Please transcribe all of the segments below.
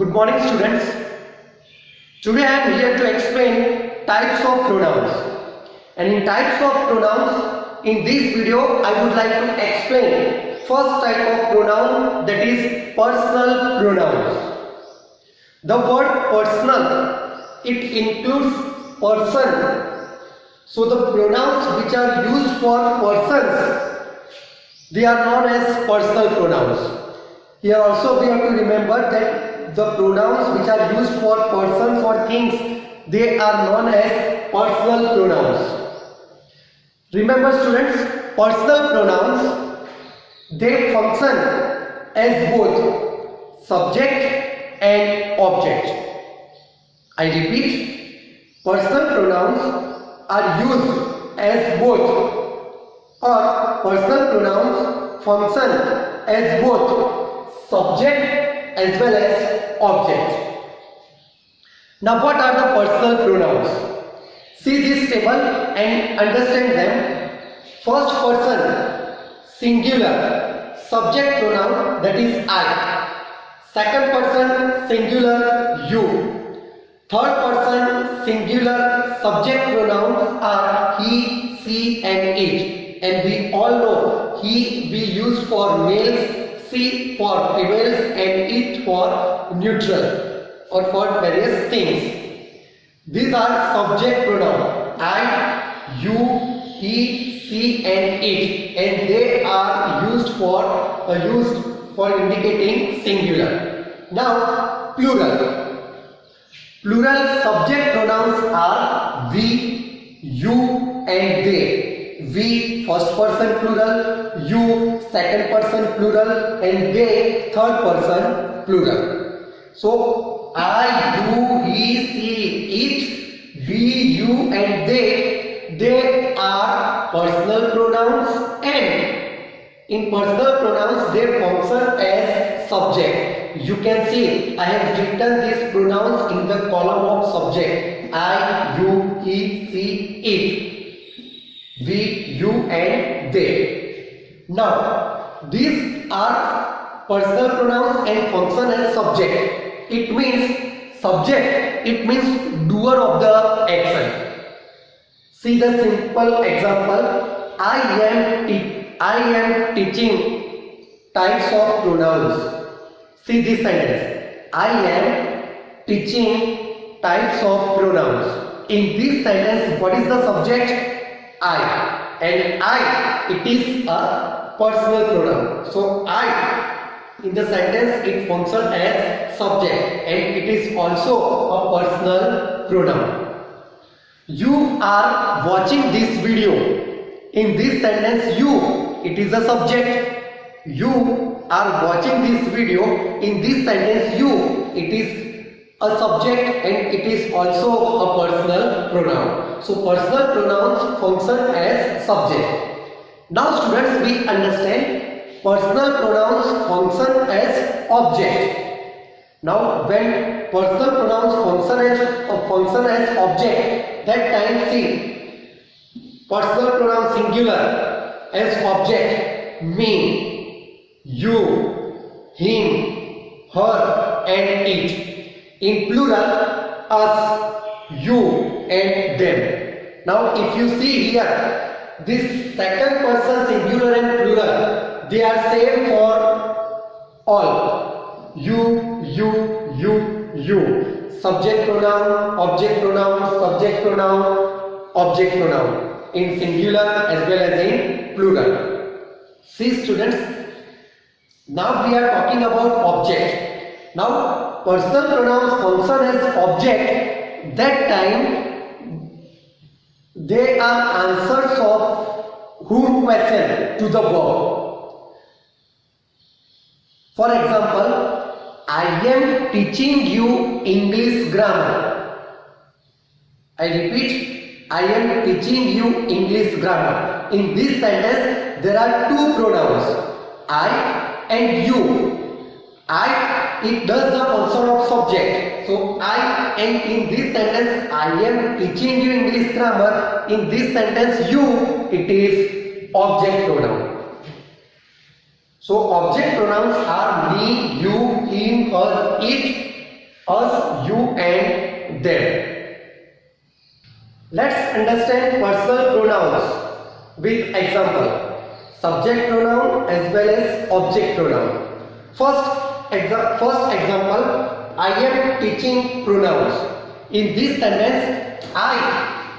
Good morning, students. Today I am here to explain types of pronouns. And in types of pronouns, in this video I would like to explain first type of pronoun, that is personal pronouns. The word personal, it includes person. So the pronouns which are used for persons, they are known as personal pronouns. Here also we have to remember that the pronouns which are used for persons or things, they are known as personal pronouns. Remember students, personal pronouns, they function as both subject and object. I repeat, personal pronouns are used as both, or personal pronouns function as both subject as well as object. Now what are the personal pronouns? See this table and understand them. First person, singular, subject pronoun, that is I. Second person, singular, you. Third person, singular, subject pronouns are he, she and it. And we all know he we use for males, she for females and it for neutral or for various things. These are subject pronoun I, you, he, she and it, and they are used for indicating singular. Now plural. Plural subject pronouns are we, you and they. We first person plural, you second person plural and they third person plural. So I, you, he, she, it, we, you and they are personal pronouns, and in personal pronouns they function as subject. You can see I have written these pronouns in the column of subject. I, you, he, she, it. We, you and they. Now these are personal pronouns and function as subject. It means subject, it means doer of the action. See the simple example. I am teaching types of pronouns. See this sentence. I am teaching types of pronouns. In this sentence, what is the subject? I, and I, it is a personal pronoun. So I in the sentence it functions as subject and it is also a personal pronoun. You are watching this video. In this sentence you, it is a subject. You are watching this video. In this sentence you, it is a subject and it is also a personal pronoun. So personal pronouns function as subject. Now students, we understand personal pronouns function as object. Now when personal pronouns function as object, that time see personal pronoun singular as object, me, you, him, her and it. In plural, us, you and them. Now if you see here, this second person singular and plural, they are same for all. You, subject pronoun, object pronoun, subject pronoun, object pronoun, in singular as well as in plural. See students, now we are talking about object. Now personal pronouns function as object. That time they are answers of whom question to the verb. For example, I am teaching you English grammar. I repeat, I am teaching you English grammar. In this sentence there are two pronouns, I and you. I, it does the function of subject. So I, and in this sentence I am teaching you English grammar. In this sentence you, it is object pronoun. So object pronouns are me, you, him, her, it, us, you and them. Let's understand personal pronouns with example. Subject pronoun as well as object pronoun. First example, I am teaching pronouns. In this sentence, I,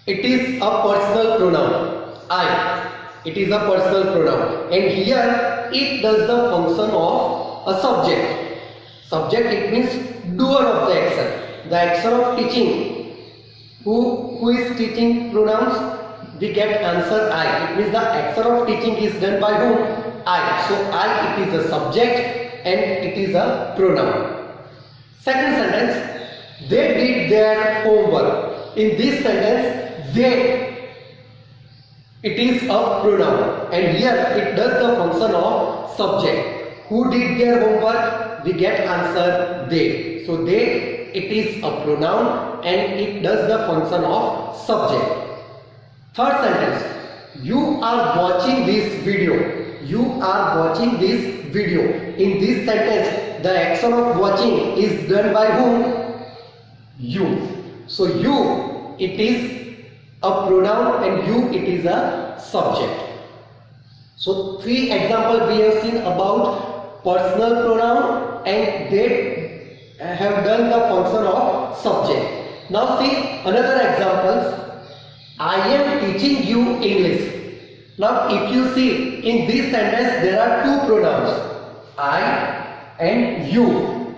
it is a personal pronoun. I, it is a personal pronoun. And here, it does the function of a subject. Subject, it means doer of the action. The action of teaching. Who is teaching pronouns? We get answer I. It means the action of teaching is done by whom? I. So I, it is a subject and it is a pronoun. Second sentence, they did their homework. In this sentence, they, it is a pronoun and here it does the function of subject. Who did their homework? We get answer they. So they, it is a pronoun and it does the function of subject. Third sentence, you are watching this video. You are watching this video. In this sentence, the action of watching is done by whom? You. So you, it is a pronoun and you, it is a subject. So three examples we have seen about personal pronoun and they have done the function of subject. Now see another examples. I am teaching you English. Now if you see in this sentence there are two pronouns, I and you,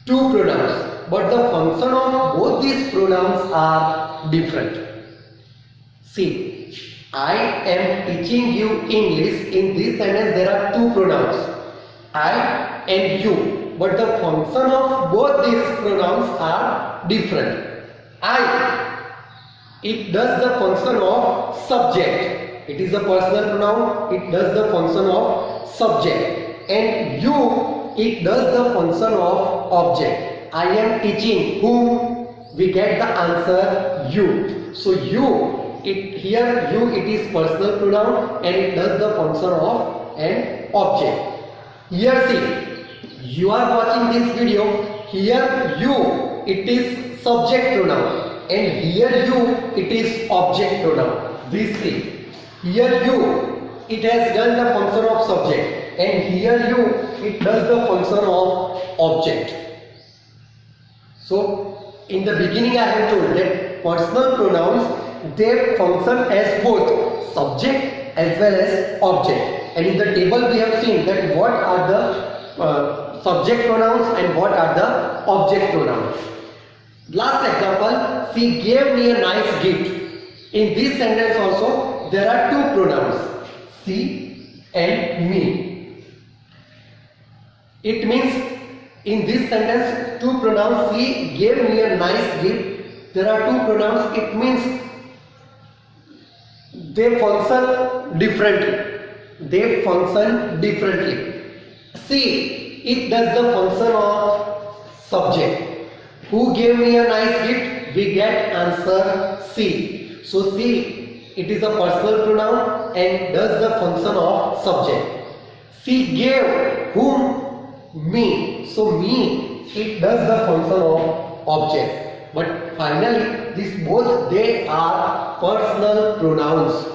two pronouns, but the function of both these pronouns are different. See, I am teaching you English. In this sentence there are two pronouns, I and you, but the function of both these pronouns are different. I, it does the function of subject. It is a personal pronoun. It does the function of subject. And you, it does the function of object. I am teaching whom? We get the answer you. So you, it here you, it is personal pronoun and it does the function of an object. Here see, you are watching this video. Here you, it is subject pronoun. And here you, it is object pronoun. These three. Here you, it has done the function of subject. And here you, it does the function of object. So, in the beginning I have told that personal pronouns, they function as both subject as well as object. And in the table we have seen that what are the subject pronouns and what are the object pronouns. Last example, she gave me a nice gift. In this sentence also, there are two pronouns, she and me. It means, in this sentence, two pronouns, she gave me a nice gift. There are two pronouns, it means they function differently. They function differently. She, it does the function of subject. Who gave me a nice gift? We get answer C. So C, it is a personal pronoun and does the function of subject. She gave whom? Me. So me, it does the function of object. But finally, these both, they are personal pronouns.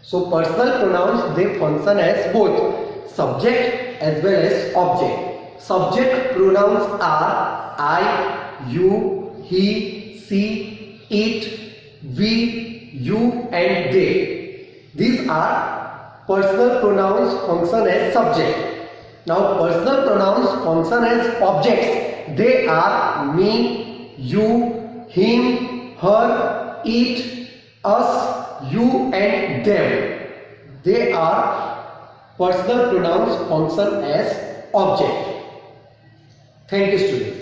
So personal pronouns, they function as both subject as well as object. Subject pronouns are I, you, he, she, it, we, you and they. These are personal pronouns function as subject. Now personal pronouns function as objects. They are me, you, him, her, it, us, you and them. They are personal pronouns function as object. Thank you, students.